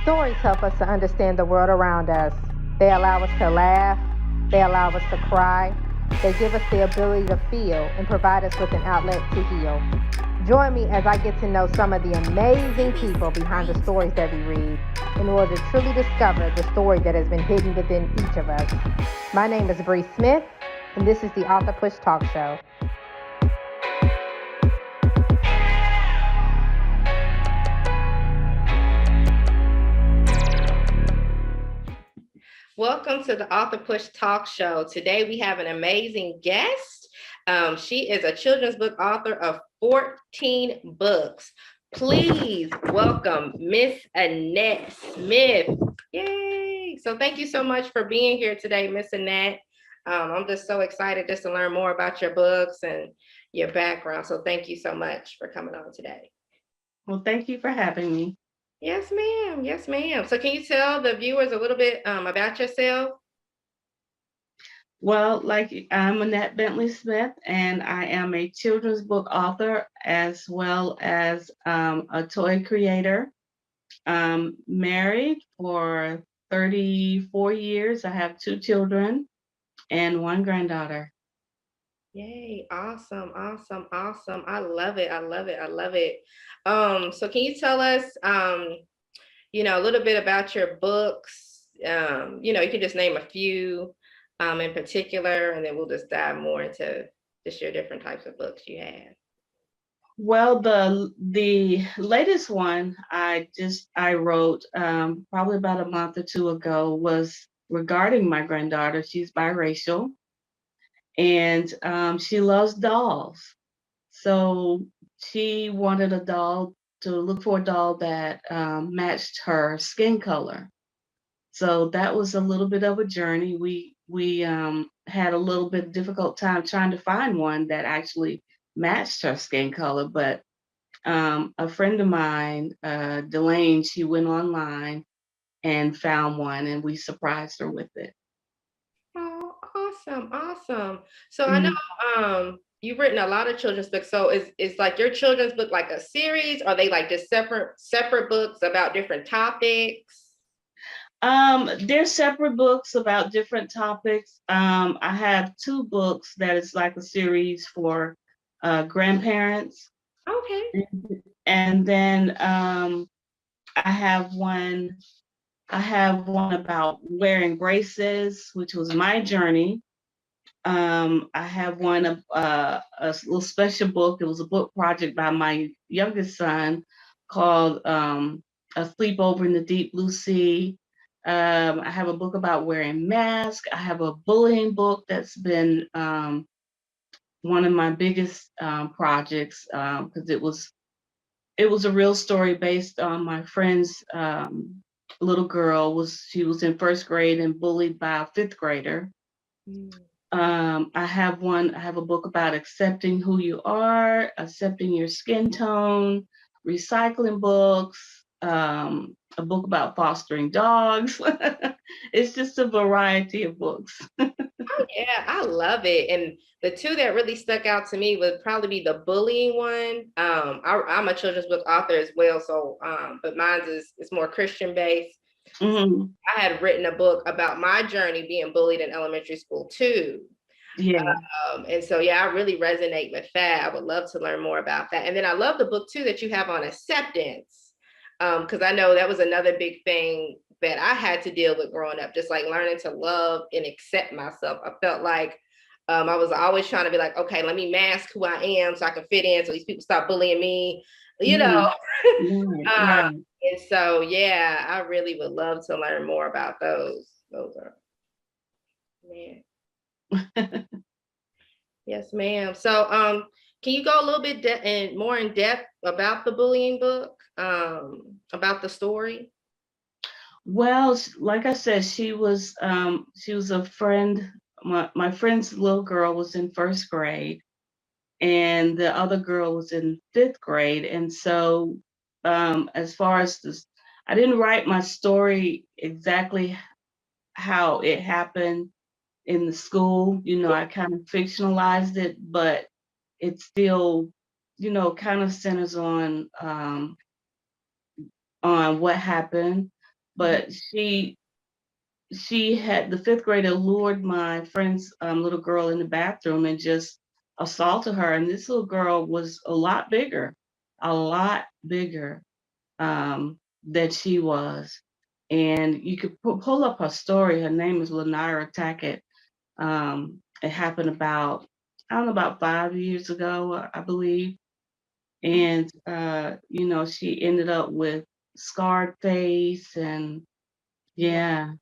Stories help us to understand the world around us. They allow us to laugh, they allow us to cry, they give us the ability to feel and provide us with an outlet to heal. Join me as I get to know some of the amazing people behind the stories that we read in order to truly discover the story that has been hidden within each of us. My name is Bre Smith, and this is the Author Push Talk Show. Welcome to the Author Push Talk Show. Today we have an amazing guest. She is a children's book author of 14 books. Please welcome Miss Annette Smith. Yay! So thank you so much for being here today, Miss Annette. I'm just so excited just to learn more about your books and your background. So thank you so much for coming on today. Well, thank you for having me. Yes, ma'am. Yes, ma'am. So can you tell the viewers a little bit about yourself? Well, I'm Annette Bentley Smith, and I am a children's book author as well as a toy creator. I'm married for 34 years. I have 2 children and 1 granddaughter. Yay, awesome, awesome, awesome. I love it. I love it. I love it. So can you tell us a little bit about your books? You can just name a few in particular, and then we'll just dive more into just your different types of books you have. Well, the latest one I wrote probably about a month or two ago was regarding my granddaughter. She's biracial, and she loves dolls. So she wanted a doll to look for a doll that matched her skin color. So that was a little bit of a journey. We had a little bit difficult time trying to find one that actually matched her skin color, but a friend of mine, Delane, she went online and found one, and we surprised her with it. Oh, awesome, awesome. So I know you've written a lot of children's books. So is like your children's book like a series? Or are they like just separate books about different topics? They're separate books about different topics. I have 2 books that is like a series for grandparents, Okay. and then I have one. I have one about wearing braces, which was my journey. I have one of a little special book. It was a book project by my youngest son called "A Sleepover in the Deep Blue Sea." I have a book about wearing masks. I have a bullying book that's been one of my biggest projects because it was a real story based on my friend's little girl. She was in first grade and bullied by a fifth grader. Mm. I have a book about accepting who you are, accepting your skin tone, recycling books, a book about fostering dogs. It's just a variety of books. Oh yeah, I love it. And the two that really stuck out to me would probably be the bullying one. I'm a children's book author as well, so but mine is more Christian based. Mhm. I had written a book about my journey being bullied in elementary school too. Yeah. And so, yeah, I really resonate with that. I would love to learn more about that. And then I love the book too that you have on acceptance, because I know that was another big thing that I had to deal with growing up, just like learning to love and accept myself. I felt like I was always trying to be like, okay, let me mask who I am so I can fit in, so these people stop bullying me, you know. Mhm. Right, um, right. and so, yeah, I really would love to learn more about those. Those are, man. Yes, ma'am. So, can you go a little bit and more in depth about the bullying book, about the story? Well, like I said, she was a friend. My friend's little girl was in first grade, and the other girl was in fifth grade. And so, as far as this, I didn't write my story exactly how it happened in the school. I kind of fictionalized it, but it still, kind of centers on what happened. but she had the fifth grader lured my friend's little girl in the bathroom and just assaulted her. And this little girl was a lot bigger than she was. And you could pull up her story. Her name is Lanira Tackett. It happened I don't know, about 5 years ago, I believe. And, she ended up with scarred face and yeah,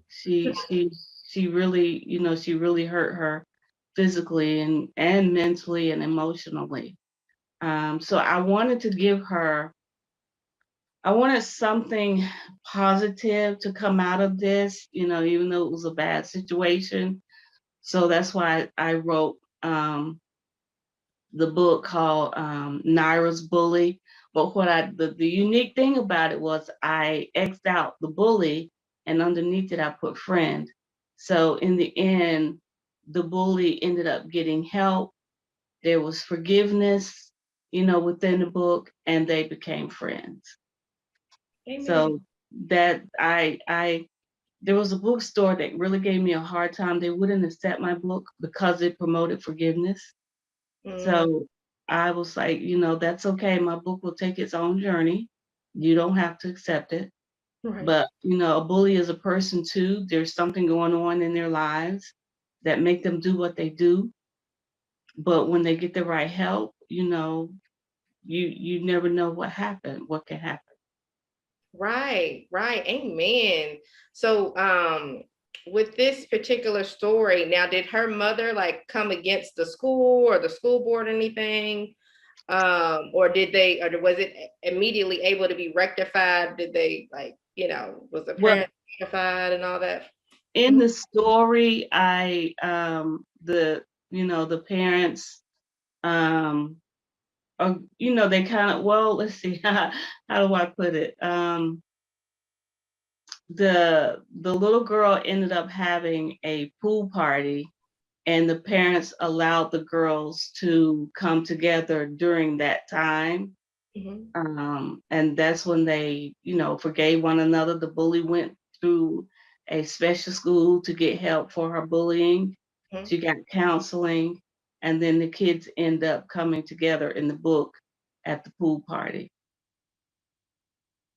she she she really, she really hurt her physically and mentally and emotionally. So I wanted something positive to come out of this, even though it was a bad situation. So that's why I wrote the book called Naira's Bully. But the unique thing about it was I X'd out the bully and underneath it I put friend. So in the end, the bully ended up getting help. There was forgiveness, within the book, and they became friends. Amen. So that I there was a bookstore that really gave me a hard time. They wouldn't accept my book because it promoted forgiveness. So I was like, that's okay. My book will take its own journey. You don't have to accept it. Right. But, a bully is a person too. There's something going on in their lives that make them do what they do. But when they get the right help, you never know what can happen. Right, right. Amen. So, with this particular story, now, did her mother like come against the school or the school board or anything? Or or was it immediately able to be rectified? Did they was the Well, parent rectified and all that? in the story, the parents they kind of, well, let's see, how do I put it? The little girl ended up having a pool party, and the parents allowed the girls to come together during that time. Mhm. And that's when they, forgave one another. The bully went through a special school to get help for her bullying. Mhm. She got counseling, and then the kids end up coming together in the book at the pool party.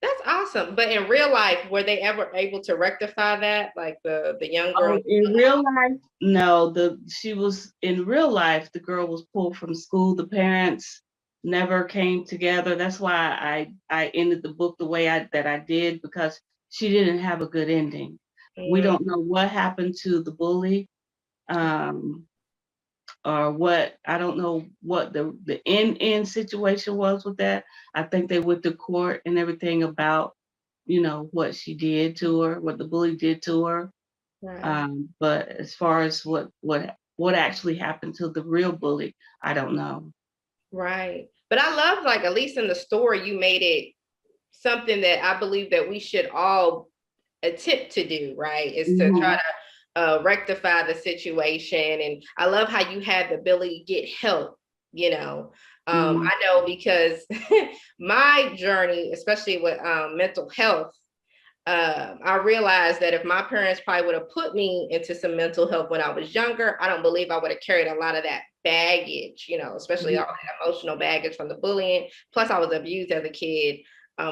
That's awesome. But in real life, were they ever able to rectify that? Like the young girl? Oh, in real life, no. She was in real life. The girl was pulled from school. The parents never came together. That's why I ended the book the way that I did, because she didn't have a good ending. We Mm, don't know what happened to the bully, um, or what. I don't know what the end situation was with that. I think they went to court and everything about what she did to her, what the bully did to her. right. But as far as what actually happened to the real bully, I don't know. Right. But I love, like, at least in the story, you made it something that I believe that we should all attempt to do, right? Is to try Mhm. to rectify the situation. And I love how you had the ability to get help, you know. Mhm. I know because my journey, especially with mental health, I realized that if my parents probably would have put me into some mental health when I was younger, I don't believe I would have carried a lot of that baggage, especially all Mhm. that emotional baggage from the bullying. Plus, I was abused as a kid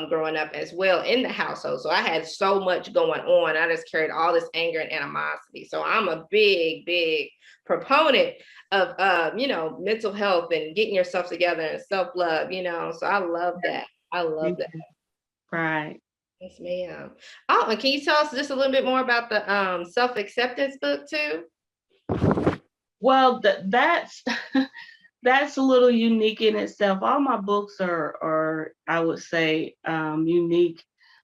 growing up as well in the household. So I had so much going on. I just carried all this anger and animosity. So I'm a big, big proponent of, mental health and getting yourself together and self-love. So I love that. I love that. Right. Yes, ma'am. Oh, and can you tell us just a little bit more about the self-acceptance book too? Well, that's that's a little unique in itself. All my books are I would say, unique,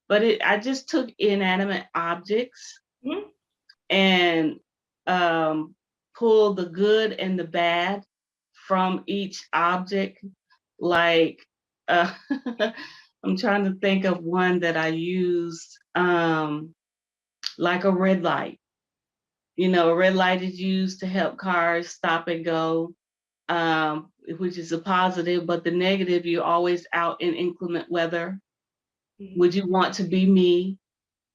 but I just took inanimate objects Mhm. and um, pulled the good and the bad from each object. Like, uh, I'm trying to think of one that I used, like a red light. A red light is used to help cars stop and go, which is a positive, but the negative, you're always out in inclement weather. Mhm. Would you want to be me?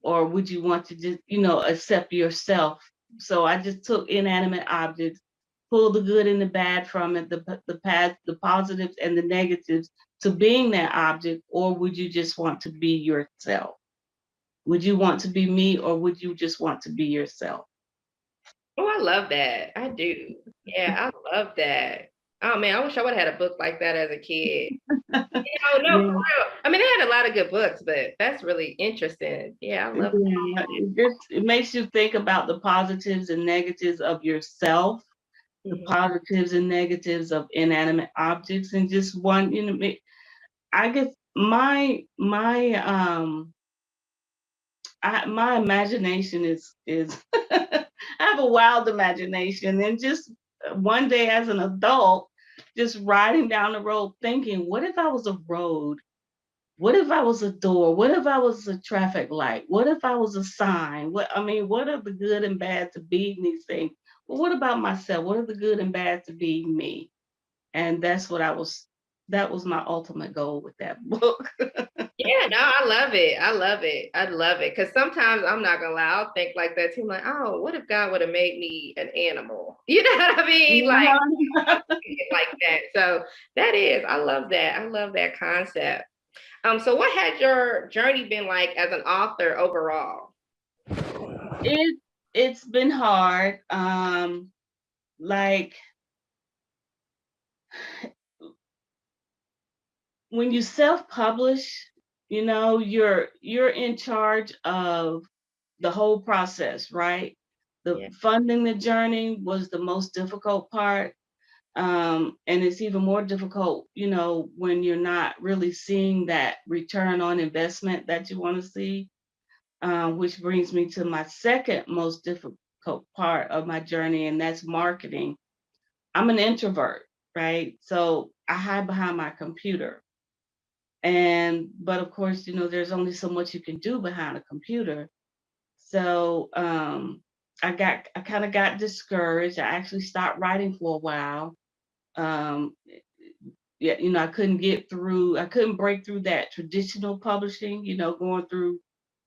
or would you want to just, accept yourself? So I just took inanimate objects, pull the good and the bad from it, the positives and the negatives to being that object, or would you just want to be yourself? Would you want to be me, or would you just want to be yourself? Oh, I love that. I do. Yeah, I love that. Oh man, I wish I would have had a book like that as a kid. No, for Yeah, real. I mean, they had a lot of good books, but that's really interesting. Yeah, I love yeah. It makes you think about the positives and negatives of yourself, the that. positives and negatives of inanimate objects, and just one, I guess my imagination is I have a wild imagination, and just one day as an adult, just riding down the road thinking, what if I was a road? What if I was a door? What if I was a traffic light? What if I was a sign? What are the good and bad to be in these things? Well, what about myself? What are the good and bad to be me? And that was my ultimate goal with that book. Yeah, no, I love it. I love it. I love it. Because sometimes I'm not gonna lie, I'll think like that too. I'm like, oh, what if God would have made me an animal? You know what I mean? Like that. So I love that. I love that concept. So what has your journey been like as an author overall? it it's been hard. Like when you self-publish, you're in charge of the whole process, right? The Yeah. funding the journey was the most difficult part. And it's even more difficult, when you're not really seeing that return on investment that you want to see. Which brings me to my second most difficult part of my journey, and that's marketing. I'm an introvert, right? So I hide behind my computer. But of course, there's only so much you can do behind a computer. So I kind of got discouraged. I actually stopped writing for a while. Um, yeah, I couldn't break through that traditional publishing, going through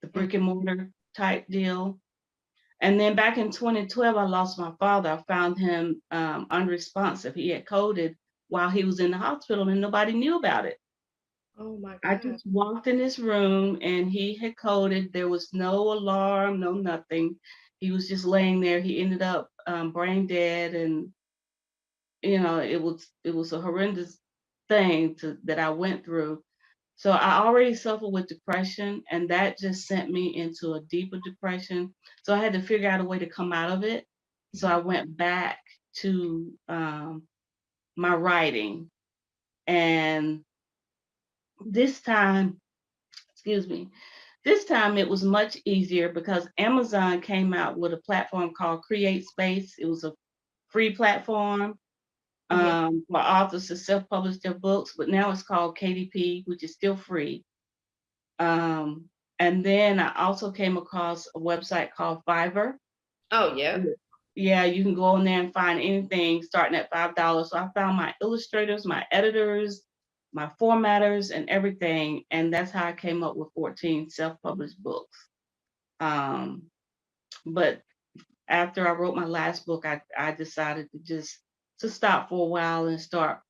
the brick and mortar type deal. And then back in 2012, I lost my father. I found him unresponsive. He had coded while he was in the hospital and nobody knew about it. Oh my I God. just walked in his room and he had coded. There was no alarm, no nothing. He was just laying there. He ended up brain dead, and it was a horrendous thing that I went through. So I already suffered with depression, and that just sent me into a deeper depression. So I had to figure out a way to come out of it. So I went back to my writing, and this time, excuse me, this time it was much easier because Amazon came out with a platform called Create Space. It was a free platform Mhm. for authors to self-publish their books, but now it's called KDP, which is still free. Um, and then I also came across a website called Fiverr. Oh yeah. Yeah, you can go on there and find anything starting at $5. So I found my illustrators, my editors, my formatters, and everything. And that's how I came up with 14 self-published books. Um, but after I wrote my last book, I decided to stop for a while and start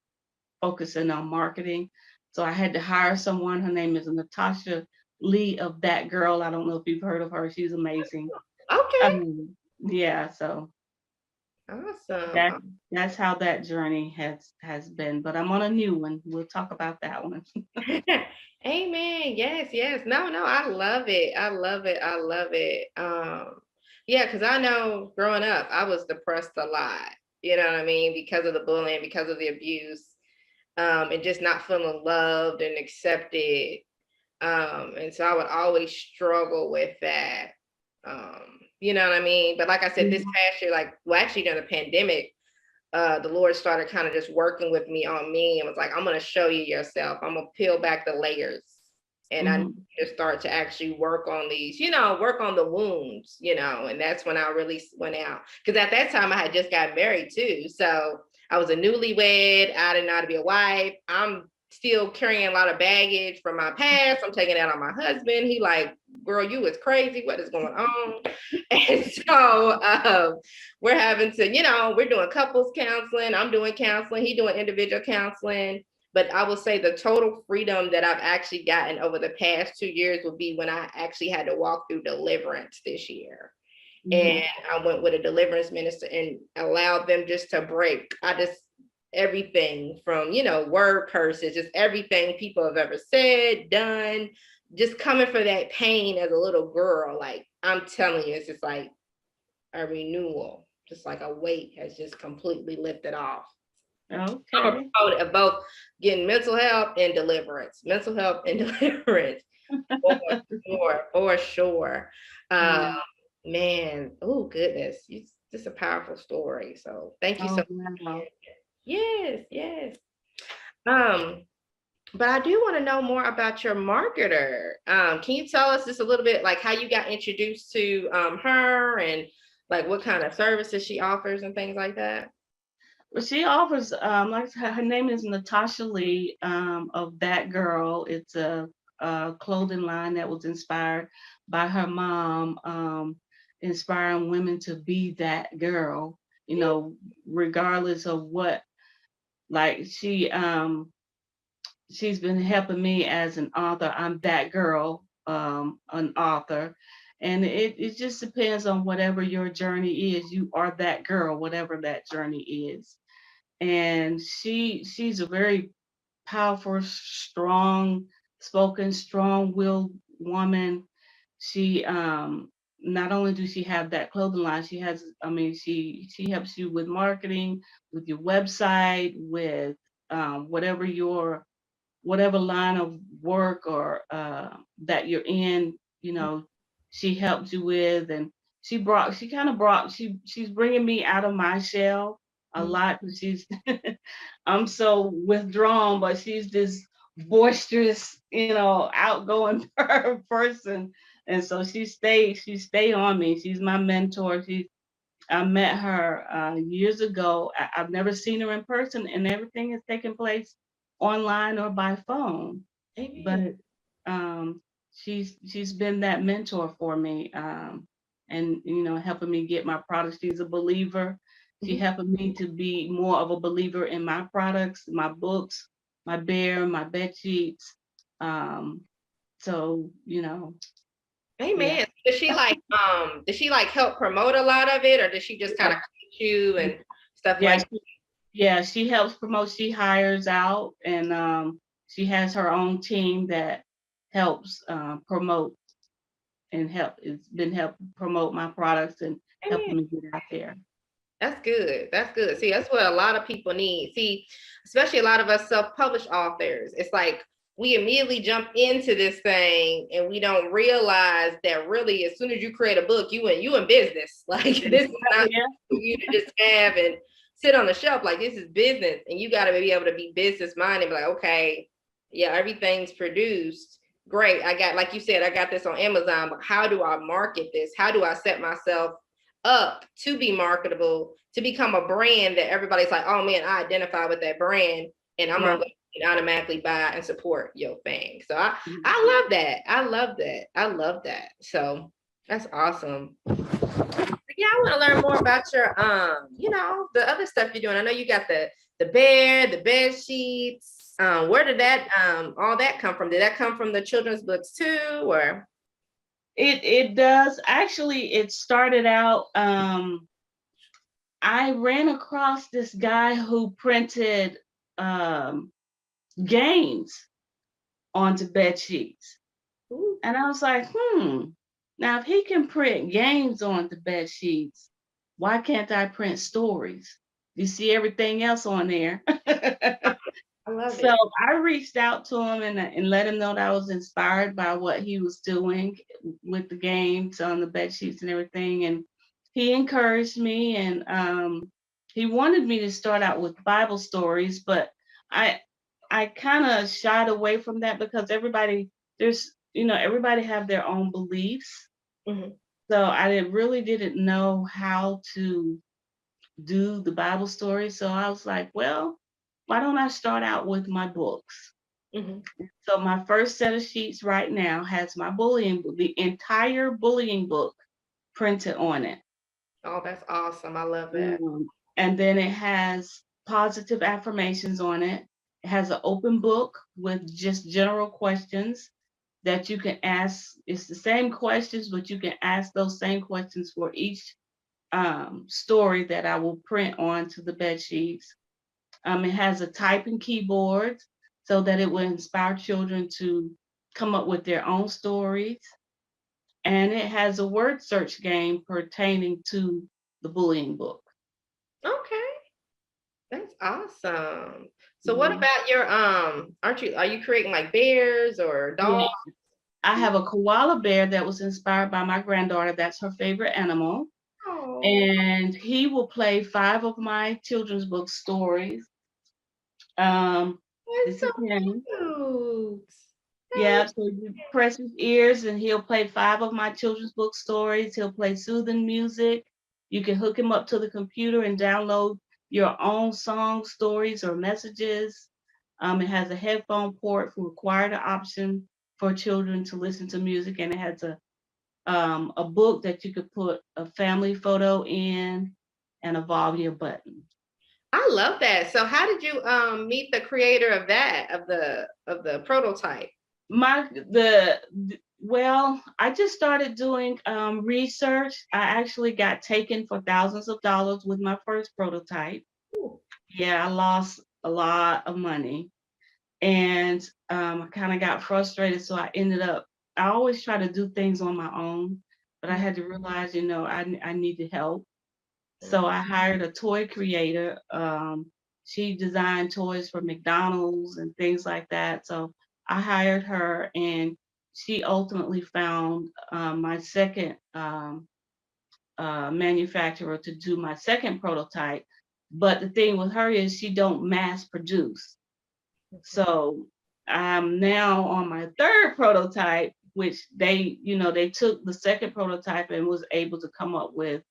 focusing on marketing. So I had to hire someone. Her name is Natasha Lee of That Girl. I don't know if you've heard of her. She's amazing. Okay. Yeah, so Awesome. that that's how that journey has been. But I'm on a new one. We'll talk about that one. Amen. Yes, yes. No, no, I love it. I love it. I love it. Yeah, because I know growing up, I was depressed a lot. You know what I mean? Because of the bullying, because of the abuse, and just not feeling loved and accepted. And so I would always struggle with that. You know what I mean? But like I said, this Mhm, past year, actually during the pandemic, the Lord started kind of just working with me on me and was like, I'm going to show you yourself. I'm going to peel back the layers. And I need mhm, to start to actually work on these, work on the wounds, and that's when I really went out. Because at that time I had just got married too. So I was a newlywed. I didn't know how to be a wife. I'm still carrying a lot of baggage from my past. I'm taking that on my husband. He like, girl, you is crazy. What is going on? And so we're having to, we're doing couples counseling. I'm doing counseling. He doing individual counseling. But I will say the total freedom that I've actually gotten over the past 2 years would be when I actually had to walk through deliverance this year. And I went with a deliverance minister and allowed them just to break. Everything from, word curses, just everything people have ever said, done, just coming for that pain as a little girl. Like, I'm telling you, it's just like a renewal, just like a weight has just completely lifted off. Okay. I'm a proponent of both getting mental health and deliverance. For sure. Man, oh goodness, it's just a powerful story. So thank you so much. Wow. Yes. But I do want to know more about your marketer. Can you tell us just a little bit like how you got introduced to her and like what kind of services she offers and things like that? Well, she offers, like her name is Natasha Lee, of That Girl. It's a clothing line that was inspired by her mom, inspiring women to be that girl, regardless of what, like she's been helping me as an author. I'm that girl, an author. And it just depends on whatever your journey is. You are that girl, whatever that journey is. And she's a very powerful, strong-willed woman. She not only does she have that clothing line, she helps you with marketing, with your website, with whatever line of work or that you're in, she helps you with. And she's bringing me out of my shell a lot. She's I'm so withdrawn, but she's this boisterous, outgoing person. And so she stayed on me. She's my mentor. I met her years ago. I've never seen her in person, and everything has taken place online or by phone. Amen. But she's been that mentor for me, and helping me get my products. She's a believer. She helping me to be more of a believer in my products, my books, my bear, my bed sheets. So Amen. yeah. Does she like help promote a lot of it, or does she just kind of coach you and stuff Yeah, like she helps promote. She hires out, and she has her own team that helps promote and it's been helping promote my products and that? helping me get out there. That's good. That's good. See, that's what a lot of people need. See, especially a lot of us self-published authors. It's like we immediately jump into this thing and we don't realize that really as soon as you create a book, you in business. Like this is not for you to just have and sit on the shelf. Like this is business. And you gotta be able to be business minded and be like, okay, yeah, everything's produced. Great. I got, like you said, I got this on Amazon, but how do I market this? How do I set myself up to be marketable, to become a brand that everybody's like, oh man, I identify with that brand and I'm gonna go automatically buy and support your thing. So I love that. I love that. So that's awesome. Yeah, I want to learn more about your the other stuff you're doing. I know you got the bear, the bed sheets. Where did that all that come from? Did that come from the children's books too, or? It does. Actually, it started out, I ran across this guy who printed games onto bed sheets. Ooh. And I was like, now if he can print games onto bed sheets, why can't I print stories? You see everything else on there. I love So it. I reached out to him and let him know that I was inspired by what he was doing with the games on the bed sheets and everything. And he encouraged me, and he wanted me to start out with Bible stories, but I kind of shied away from that because everybody have their own beliefs. So I really didn't know how to do the Bible story. So I was like, well, why don't I start out with my books? Mhm. So my first set of sheets right now has my bullying, the entire bullying book printed on it. Oh, that's awesome. I love that. Um, and then it has positive affirmations on it. It has an open book with just general questions that you can ask. It's the same questions, but you can ask those same questions for each story that I will print onto the bed sheets. It has a typing keyboard so that it will inspire children to come up with their own stories. And it has a word search game pertaining to the bullying book. Okay, that's awesome. So what Mhm. about your are you creating like bears or Yeah. dogs? I have a koala bear that was inspired by my granddaughter. That's her favorite animal. Oh, And he will play 5 of my children's book stories. Um, that's this so is him. cute. That Yeah, so you press his ears and he'll play 5 of my children's book stories. He'll play soothing music. You can hook him up to the computer and download your own songs, stories, or messages. It has a headphone port for required option for children to listen to music, and it has a book that you could put a family photo in and a volume button. I love that. So how did you meet the creator of that of the prototype? My the Well, I just started doing research. I actually got taken for thousands of dollars with my first prototype. Ooh. Yeah, I lost a lot of money, and I kind of got frustrated. So I ended up. I always try to do things on my own, but I had to realize, I needed help. So I hired a toy creator. She designed toys for McDonald's and things like that. So I hired her, and she ultimately found my second manufacturer to do my second prototype. But the thing with her is she don't mass produce. So I'm now on my third prototype, which they took the second prototype and was able to come up with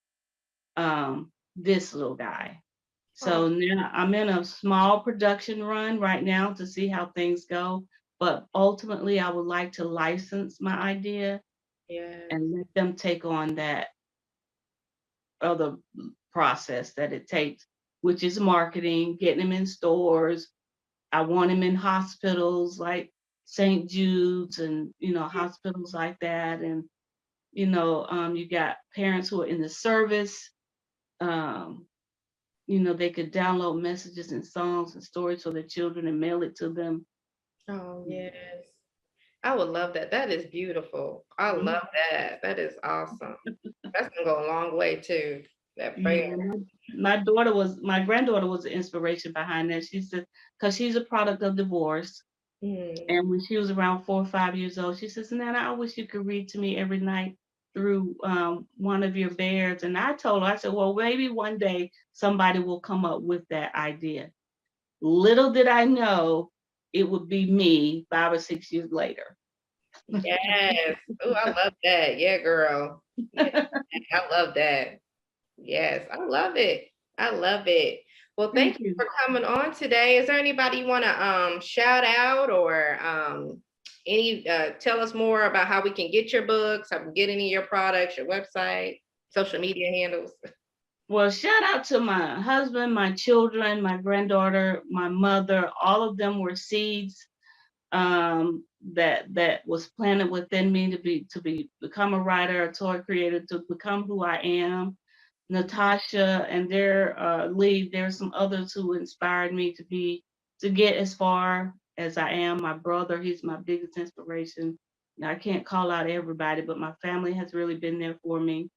this little guy. Oh, So now I'm in a small production run right now to see how things go. But ultimately, I would like to license my idea yes. and let them take on that other process that it takes, which is marketing, getting them in stores. I want them in hospitals like St. Jude's and hospitals like that. And you got parents who are in the service. Um, they could download messages and songs and stories for their children and mail it to them. Oh, yes. I would love that. That is beautiful. I Mhm. love that. That is awesome. That's gonna go a long way too. That prayer. Yeah, my granddaughter was the inspiration behind that. She said, because she's a product of divorce. Mm. And when she was around 4 or 5 years old, she says, Nana, I wish you could read to me every night through one of your bears. And I told her, I said, well, maybe one day somebody will come up with that idea. Little did I know it would be me 5 or 6 years later. Yes. Oh, I love that. Yeah, girl. Yeah, I love that. Yes, I love it. I love it. Well, thank Thank you you. for coming on today. Is there anybody you want to shout out or any tell us more about how we can get your books, how we can get any of your products, your website, social media handles? Well, shout out to my husband, my children, my granddaughter, my mother. All of them were seeds that was planted within me to become a writer, a toy creator, to become who I am. Natasha and their lead. There's some others who inspired me to get as far as I am. My brother, he's my biggest inspiration. Now, I can't call out everybody, but my family has really been there for me.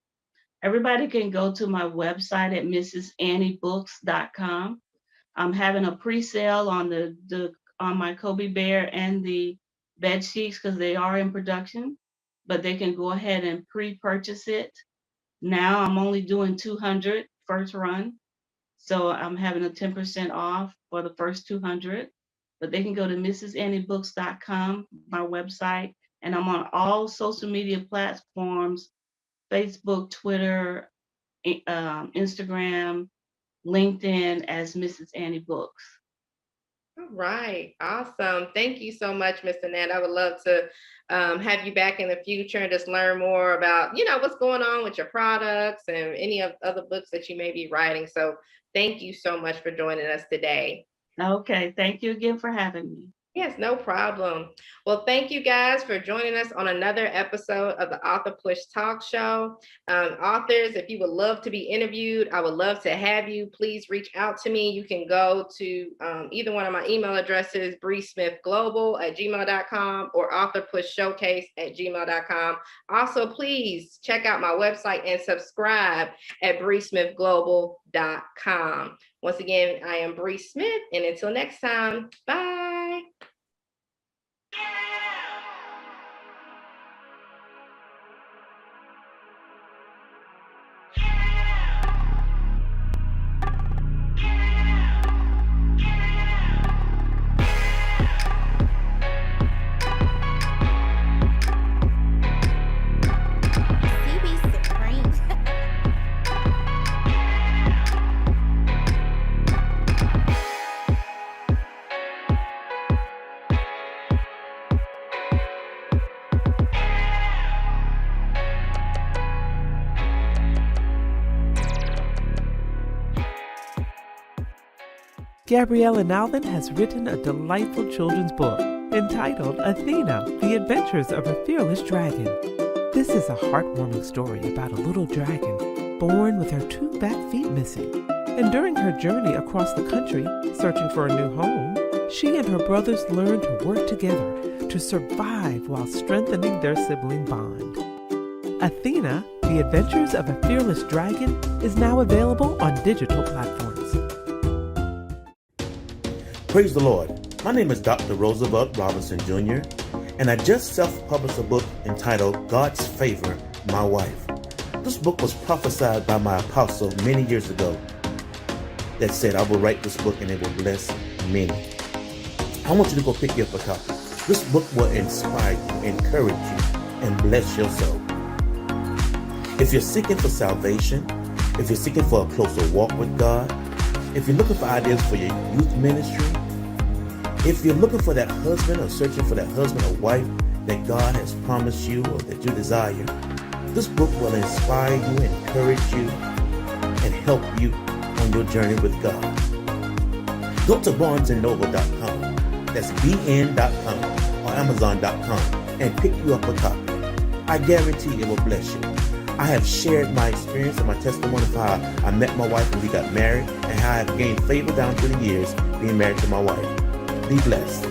Everybody can go to my website at mrsannybooks.com. I'm having a pre-sale on the on my Kobe Bear and the bed sheets because they are in production, but they can go ahead and pre-purchase it. Now I'm only doing 200 first run, so I'm having a 10% off for the first 200. But they can go to mrsannybooks.com, my website, and I'm on all social media platforms: Facebook, Twitter, Instagram, LinkedIn as Mrs. Annie Books. right. Awesome. Thank you so much, Miss Annette. I would love to have you back in the future and just learn more about, what's going on with your products and any of other books that you may be writing. So thank you so much for joining us today. Okay, thank you again for having me. Yes, no problem. Well, thank you guys for joining us on another episode of the Author Push Talk Show. Authors, if you would love to be interviewed, I would love to have you. Please reach out to me. You can go to either one of my email addresses, bresmithglobal@gmail.com or authorpushshowcase@gmail.com. Also, please check out my website and subscribe at bresmithglobal.com. Once again, I am Bre Smith, and until next time, bye. Gabriella Nalvin has written a delightful children's book entitled Athena, The Adventures of a Fearless Dragon. This is a heartwarming story about a little dragon born with her 2 back feet missing. And during her journey across the country, searching for a new home, she and her brothers learn to work together to survive while strengthening their sibling bond. Athena, The Adventures of a Fearless Dragon is now available on digital platforms. Praise the Lord. My name is Dr. Roosevelt Robinson Jr., and I just self-published a book entitled God's Favor, My Wife. This book was prophesied by my apostle many years ago that said, I will write this book and it will bless many. I want you to go pick you up a copy. This book will inspire you, encourage you, and bless your soul. If you're seeking for salvation, if you're seeking for a closer walk with God, if you're looking for ideas for your youth ministry, if you're looking for that husband or searching for that husband or wife that God has promised you or that you desire, this book will inspire you, encourage you, and help you on your journey with God. Go to barnesandnoble.com, that's bn.com or amazon.com, and pick you up a copy. I guarantee it will bless you. I have shared my experience and my testimony of how I met my wife and we got married, and how I have gained favor down through the years being married to my wife. Be blessed.